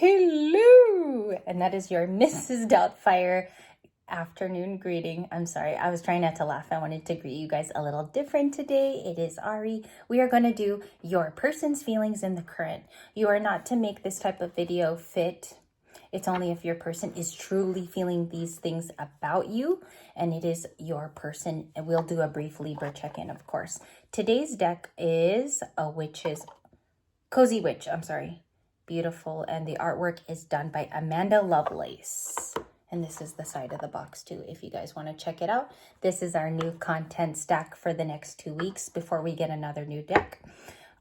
Hello, and that is your Mrs. Doubtfire afternoon greeting. I'm sorry, I was trying not to laugh. I wanted to greet you guys a little different today. It is Ari. We are going to do your person's feelings in the current. You are not to make this type of video fit. It's only if your person is truly feeling these things about you, and it is your person. And we'll do a brief Libra check-in, of course. Today's deck is Cozy Witch, I'm sorry. Beautiful, and the artwork is done by Amanda Lovelace. And this is the side of the box too, if you guys want to check it out. This is our new content stack for the next 2 weeks before we get another new deck.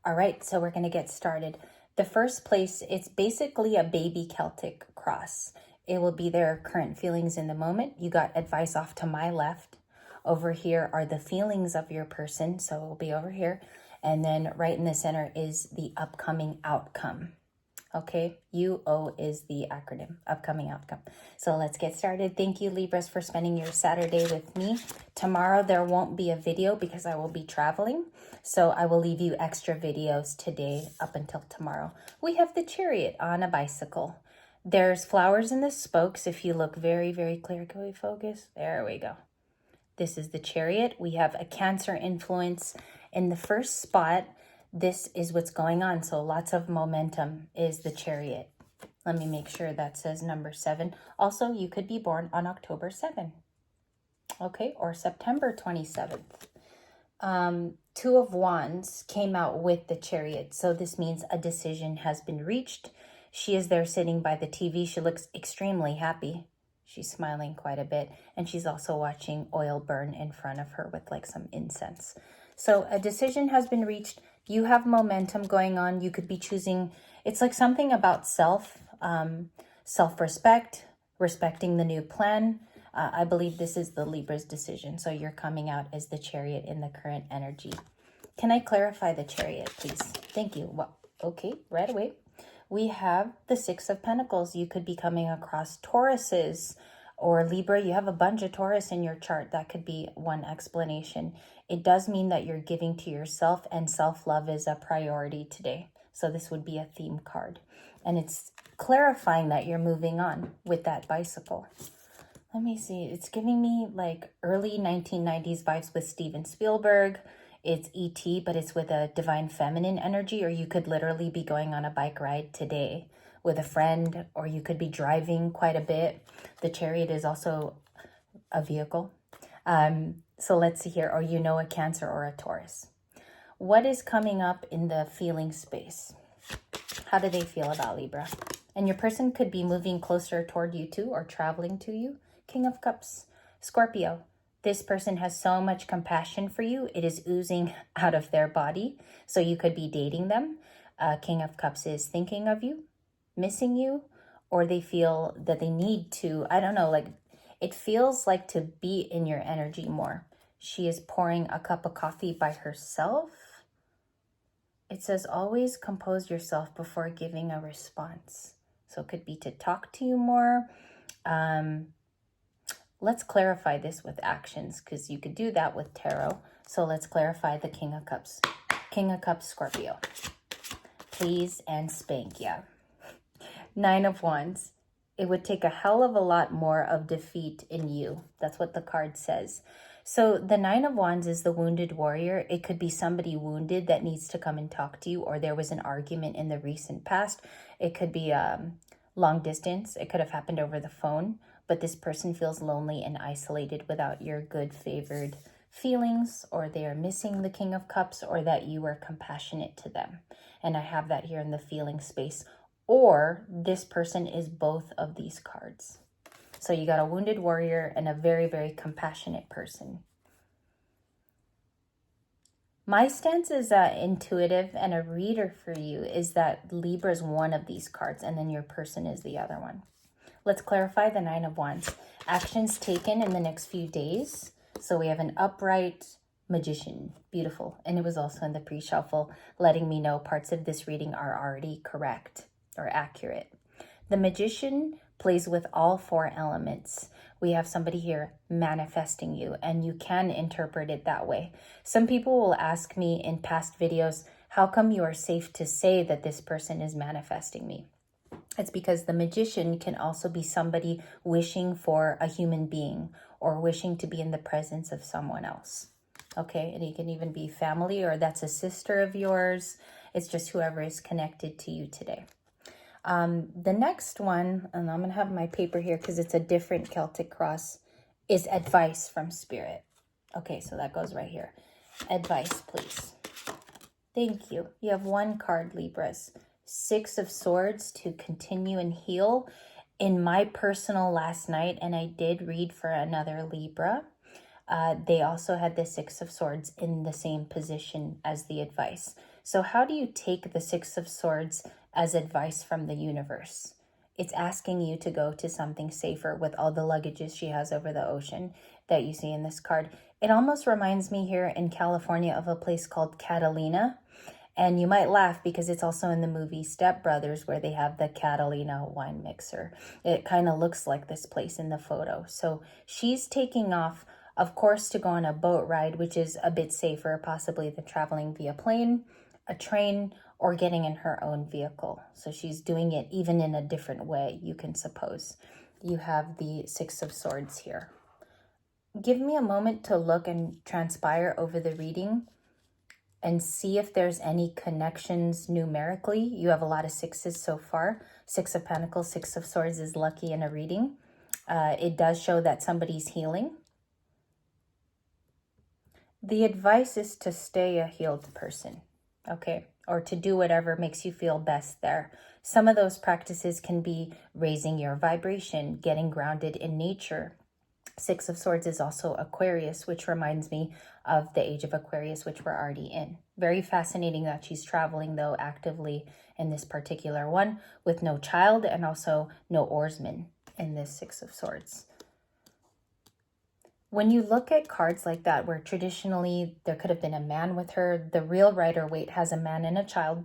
All right, so we're going to get started. The first place, it's basically a baby Celtic cross. It will be their current feelings in the moment. You got advice off to my left. Over here are the feelings of your person, so it will be over here. And then right in the center is the upcoming outcome. Okay, UO is the acronym, upcoming outcome. So let's get started. Thank you, Libras, for spending your Saturday with me. Tomorrow there won't be a video because I will be traveling. So I will leave you extra videos today up until tomorrow. We have the Chariot on a bicycle. There's flowers in the spokes. If you look very, very clear, can we focus? There we go. This is the Chariot. We have a Cancer influence in the first spot. This is what's going on. So lots of momentum is the Chariot. Let me make sure that says number 7. Also, you could be born on October 7th. Okay, or September 27th. Two of Wands came out with the Chariot. So this means a decision has been reached. She is there sitting by the TV. She looks extremely happy. She's smiling quite a bit. And she's also watching oil burn in front of her with like some incense. So a decision has been reached. You have momentum going on. You could be choosing, it's like something about self-respect, respecting the new plan. I believe this is the Libra's decision. So you're coming out as the Chariot in the current energy. Can I clarify the Chariot, please? Thank you. Well, okay, right away. We have the 6 of Pentacles. You could be coming across Tauruses or Libra. You have a bunch of Taurus in your chart. That could be one explanation. It does mean that you're giving to yourself, and self-love is a priority today. So this would be a theme card. And it's clarifying that you're moving on with that bicycle. Let me see. It's giving me like early 1990s vibes with Steven Spielberg. It's E.T., but it's with a divine feminine energy, or you could literally be going on a bike ride today with a friend, or you could be driving quite a bit. The Chariot is also a vehicle. So let's see here, or a Cancer or a Taurus. What is coming up in the feeling space? How do they feel about Libra? And your person could be moving closer toward you too, or traveling to you. King of Cups, Scorpio. This person has so much compassion for you. It is oozing out of their body. So you could be dating them. King of Cups is thinking of you, missing you, or they feel that they need to, I don't know, like it feels like to be in your energy more. She is pouring a cup of coffee by herself. It says always compose yourself before giving a response. So it could be to talk to you more. Let's clarify this with actions, because you could do that with tarot. So let's clarify the King of Cups. King of Cups, Scorpio. Please and spank, yeah. 9 of Wands. It would take a hell of a lot more of defeat in you. That's what the card says. So the 9 of Wands is the wounded warrior. It could be somebody wounded that needs to come and talk to you, or there was an argument in the recent past. It could be long distance. It could have happened over the phone, but this person feels lonely and isolated without your good favored feelings, or they are missing the King of Cups, or that you are compassionate to them. And I have that here in the feeling space. Or this person is both of these cards. So you got a wounded warrior and a very, very compassionate person. My stance as an intuitive and a reader for you is that Libra is one of these cards, and then your person is the other one. Let's clarify the 9 of Wands. Actions taken in the next few days. So we have an upright Magician. Beautiful. And it was also in the pre-shuffle, letting me know parts of this reading are already correct or accurate. The Magician plays with all 4 elements. We have somebody here manifesting you, and you can interpret it that way. Some people will ask me in past videos, how come you are safe to say that this person is manifesting me? It's because the magician can also be somebody wishing for a human being or wishing to be in the presence of someone else. Okay, and it can even be family, or that's a sister of yours. It's just whoever is connected to you today. The next one, and I'm going to have my paper here because it's a different Celtic cross, is advice from spirit. Okay, so that goes right here. Advice, please. Thank you. You have one card, Libras. 6 of Swords, to continue and heal. In my personal last night, and I did read for another Libra, they also had the 6 of Swords in the same position as the advice. So how do you take the 6 of Swords as advice from the universe? It's asking you to go to something safer with all the luggages she has over the ocean that you see in this card. It almost reminds me here in California of a place called Catalina. And you might laugh because it's also in the movie Step Brothers, where they have the Catalina wine mixer. It kind of looks like this place in the photo. So she's taking off, of course, to go on a boat ride, which is a bit safer, possibly than traveling via plane, a train, or getting in her own vehicle. So she's doing it even in a different way, you can suppose. You have the 6 of Swords here. Give me a moment to look and transpire over the reading and see if there's any connections numerically. You have a lot of 6s so far. 6 of Pentacles, 6 of Swords is lucky in a reading. It does show that somebody's healing. The advice is to stay a healed person, okay? Or to do whatever makes you feel best there. Some of those practices can be raising your vibration, getting grounded in nature. 6 of Swords is also Aquarius, which reminds me of the age of Aquarius, which we're already in. Very fascinating that she's traveling, though, actively in this particular one with no child and also no oarsman in this 6 of Swords. When you look at cards like that, where traditionally there could have been a man with her, the real Rider-Waite has a man and a child.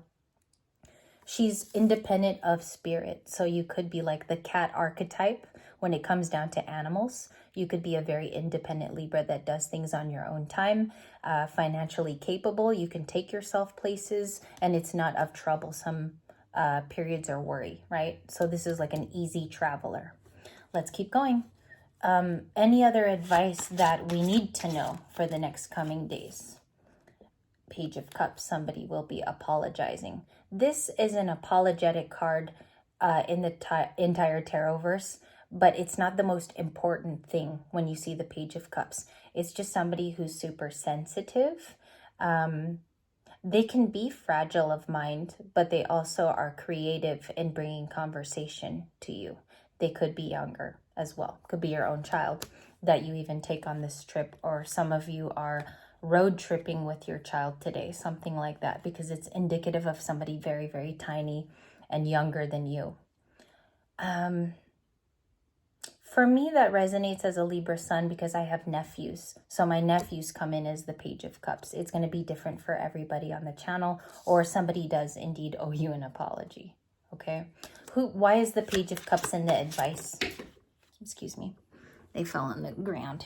She's independent of spirit. So you could be like the cat archetype when it comes down to animals. You could be a very independent Libra that does things on your own time, financially capable. You can take yourself places and it's not of troublesome periods or worry, right? So this is like an easy traveler. Let's keep going. Any other advice that we need to know for the next coming days? Page of Cups, somebody will be apologizing. This is an apologetic card in the entire tarot verse, but it's not the most important thing when you see the Page of Cups. It's just somebody who's super sensitive. They can be fragile of mind, but they also are creative in bringing conversation to you. They could be younger as well. Could be your own child that you even take on this trip, or some of you are road tripping with your child today, something like that, because it's indicative of somebody very, very tiny and younger than you. For me, that resonates as a Libra sun because I have nephews. So my nephews come in as the Page of Cups. It's going to be different for everybody on the channel, or somebody does indeed owe you an apology. Okay. Why is the Page of Cups in the advice? Excuse me. They fell on the ground.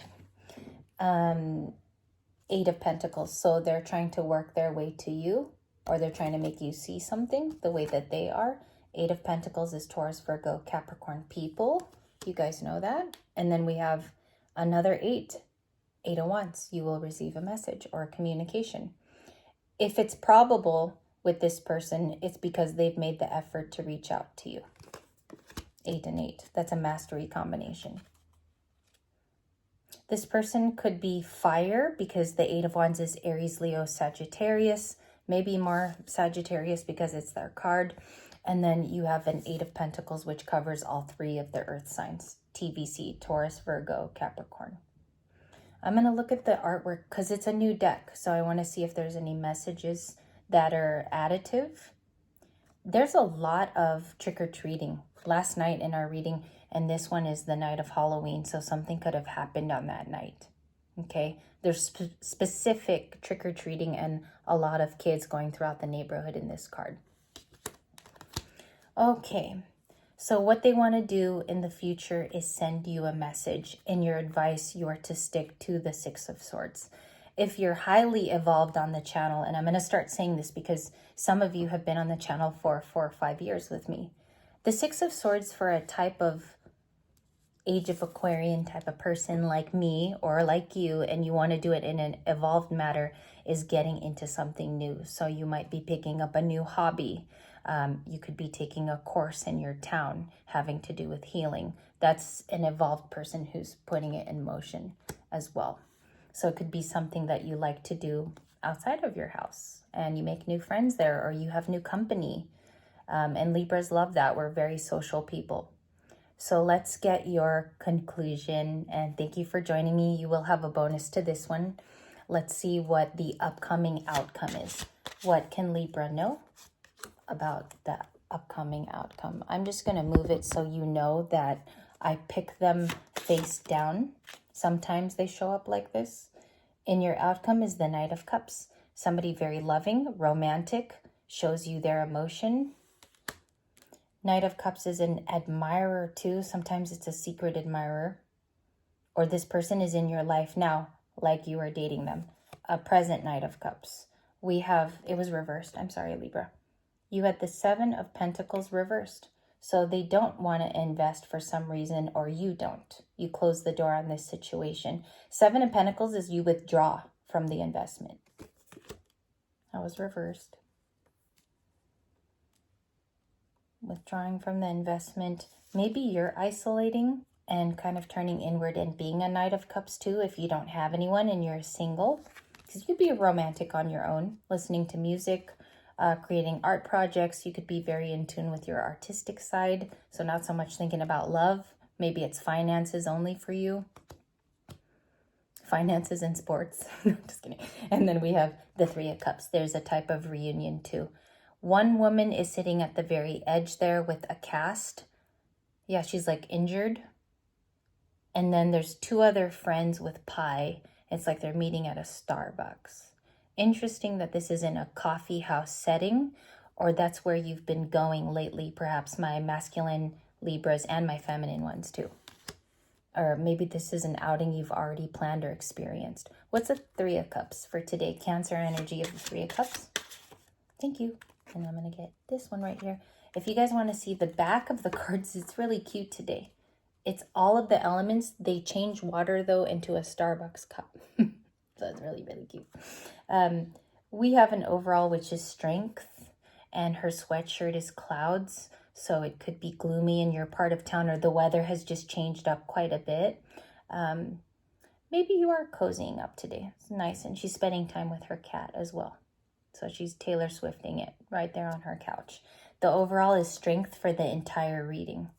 8 of Pentacles. So they're trying to work their way to you, or they're trying to make you see something the way that they are. 8 of Pentacles is Taurus, Virgo, Capricorn people. You guys know that. And then we have another 8. 8 of Wands. You will receive a message or a communication. If it's probable with this person, it's because they've made the effort to reach out to you. 8 and 8. That's a mastery combination. This person could be fire because the 8 of Wands is Aries, Leo, Sagittarius. Maybe more Sagittarius because it's their card. And then you have an 8 of Pentacles, which covers all 3 of the earth signs. TVC, Taurus, Virgo, Capricorn. I'm going to look at the artwork because it's a new deck. So I want to see if there's any messages that are additive. There's a lot of trick-or-treating. Last night in our reading, and this one is the night of Halloween, so something could have happened on that night. Okay, there's specific trick-or-treating and a lot of kids going throughout the neighborhood in this card. Okay, so what they want to do in the future is send you a message. In your advice, you are to stick to the 6 of Swords. If you're highly evolved on the channel, and I'm going to start saying this because some of you have been on the channel for 4 or 5 years with me, The Six of Swords for a type of Age of Aquarian type of person like me or like you, and you want to do it in an evolved matter, is getting into something new. So you might be picking up a new hobby. You could be taking a course in your town having to do with healing. That's an evolved person who's putting it in motion as well. So it could be something that you like to do outside of your house, and you make new friends there, or you have new company. And Libras love that. We're very social people. So let's get your conclusion, and thank you for joining me. You will have a bonus to this one. Let's see what the upcoming outcome is. What can Libra know about the upcoming outcome? I'm just going to move it so you know that I pick them face down. Sometimes they show up like this. In your outcome is the Knight of Cups. Somebody very loving, romantic, shows you their emotion. Knight of Cups is an admirer too. Sometimes it's a secret admirer. Or this person is in your life now, like you are dating them. A present Knight of Cups. We have, it was reversed. I'm sorry, Libra. You had the Seven of Pentacles reversed. So they don't want to invest for some reason, or you don't. You close the door on this situation. Seven of Pentacles is you withdraw from the investment. That was reversed. Withdrawing from the investment. Maybe you're isolating and kind of turning inward and being a Knight of Cups too if you don't have anyone and you're single. Because you'd be a romantic on your own, listening to music, creating art projects. You could be very in tune with your artistic side. So not so much thinking about love. Maybe it's finances only for you. Finances and sports. Just kidding. And then we have the Three of Cups. There's a type of reunion too. One woman is sitting at the very edge there with a cast. Yeah, she's like injured. And then there's two other friends with pie. It's like they're meeting at a Starbucks. Interesting that this is in a coffee house setting, or that's where you've been going lately. Perhaps my masculine Libras and my feminine ones too. Or maybe this is an outing you've already planned or experienced. What's a Three of Cups for today? Cancer energy of the Three of Cups. Thank you. And I'm going to get this one right here. If you guys want to see the back of the cards, it's really cute today. It's all of the elements. They change water, though, into a Starbucks cup. So it's really, really cute. We have an overall, which is strength. And her sweatshirt is clouds. So it could be gloomy in your part of town, or the weather has just changed up quite a bit. Maybe you are cozying up today. It's nice. And she's spending time with her cat as well. So she's Taylor Swifting it right there on her couch. The overall is strength for the entire reading.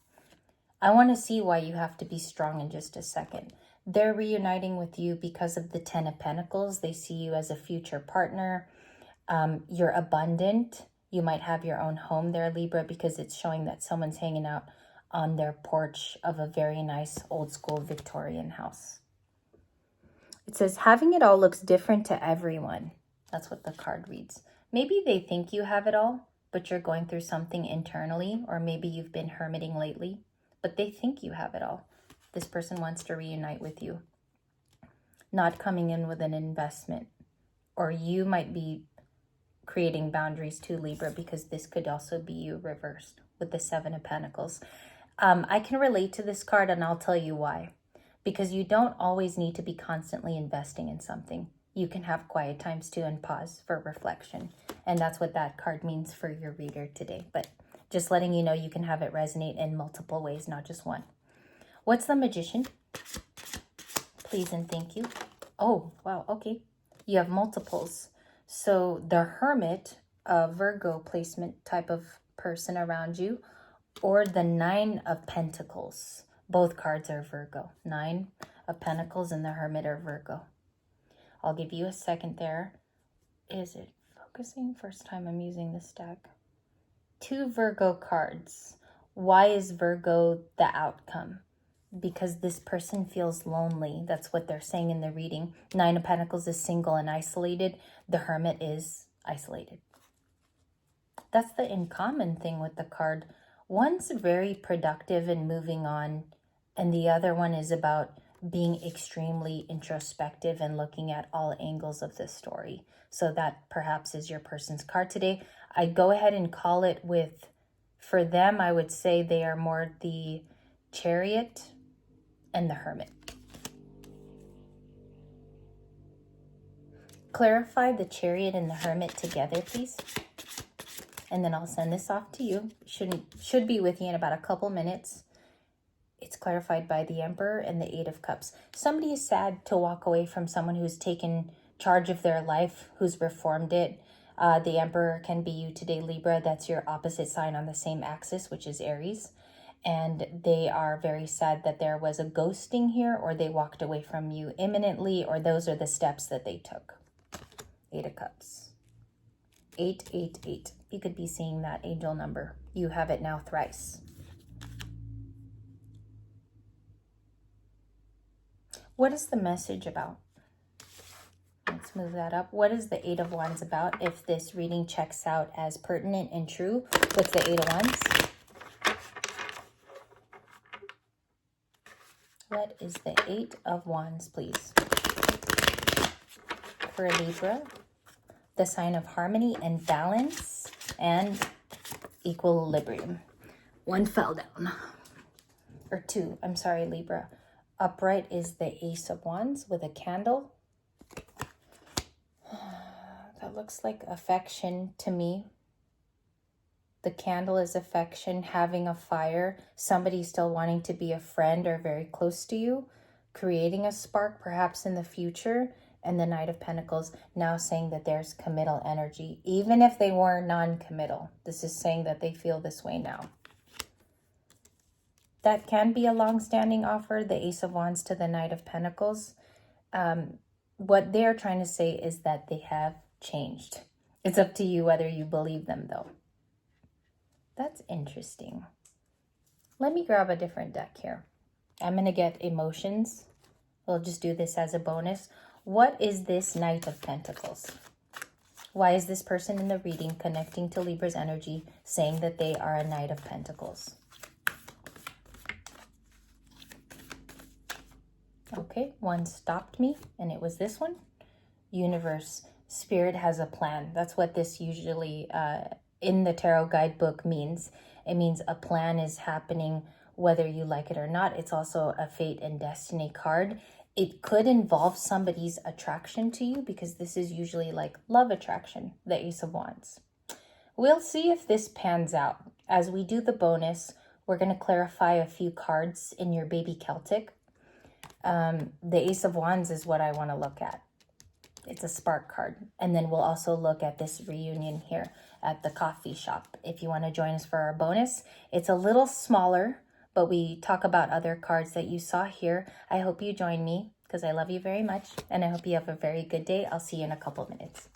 I want to see why you have to be strong in just a second. They're reuniting with you because of the Ten of Pentacles. They see you as a future partner. You're abundant. You might have your own home there, Libra, because it's showing that someone's hanging out on their porch of a very nice old school Victorian house. It says, having it all looks different to everyone. That's what the card reads. Maybe they think you have it all, but you're going through something internally, or maybe you've been hermiting lately, but they think you have it all. This person wants to reunite with you, not coming in with an investment, or you might be creating boundaries too, Libra, because this could also be you reversed with the Seven of Pentacles. I can relate to this card, and I'll tell you why. Because you don't always need to be constantly investing in something. You can have quiet times too and pause for reflection. And that's what that card means for your reader today. But just letting you know, you can have it resonate in multiple ways, not just one. What's the Magician? Please and thank you. Oh, wow. Okay. You have multiples. So the Hermit, a Virgo placement type of person around you, or the Nine of Pentacles. Both cards are Virgo. Nine of Pentacles and the Hermit are Virgo. I'll give you a second there. Is it focusing? First time I'm using this deck. Two Virgo cards. Why is Virgo the outcome? Because this person feels lonely. That's what they're saying in the reading. Nine of Pentacles is single and isolated. The Hermit is isolated. That's the in common thing with the card. One's very productive and moving on, and the other one is about being extremely introspective and looking at all angles of the story. So that perhaps is your person's card today. I go ahead and call it with For them, I would say they are more the Chariot and the Hermit. Clarify the Chariot and the Hermit together, please. And then I'll send this off to you. Should be with you in about a couple minutes. It's clarified by the Emperor and the Eight of Cups. Somebody is sad to walk away from someone who's taken charge of their life, who's reformed it. The Emperor can be you today, Libra. That's your opposite sign on the same axis, which is Aries. And they are very sad that there was a ghosting here, or they walked away from you imminently, or those are the steps that they took. Eight of Cups. 888. You could be seeing that angel number. You have it now thrice. What is the message about? Let's move that up. What is the Eight of Wands about? If this reading checks out as pertinent and true, what's the Eight of Wands? What is the Eight of Wands, please? For Libra, the sign of harmony and balance and equilibrium. One fell down. Or two, I'm sorry, Libra. Upright is the Ace of Wands with a candle. That looks like affection to me. The candle is affection, having a fire, somebody still wanting to be a friend or very close to you, creating a spark perhaps in the future. And the Knight of Pentacles now saying that there's committal energy, even if they were non-committal. This is saying that they feel this way now. That can be a long-standing offer, the Ace of Wands to the Knight of Pentacles. What they're trying to say is that they have changed. It's up to you whether you believe them, though. That's interesting. Let me grab a different deck here. I'm going to get emotions. We'll just do this as a bonus. What is this Knight of Pentacles? Why is this person in the reading connecting to Libra's energy saying that they are a Knight of Pentacles? Okay, one stopped me, and it was this one. Universe, Spirit has a plan. That's what this usually in the tarot guidebook means. It means a plan is happening whether you like it or not. It's also a fate and destiny card. It could involve somebody's attraction to you because this is usually like love attraction, the Ace of Wands. We'll see if this pans out. As we do the bonus, we're going to clarify a few cards in your baby Celtic. The Ace of Wands is what I want to look at. It's a spark card. And then we'll also look at this reunion here at the coffee shop. If you want to join us for our bonus, it's a little smaller, but we talk about other cards that you saw here. I hope you join me because I love you very much. And I hope you have a very good day. I'll see you in a couple minutes.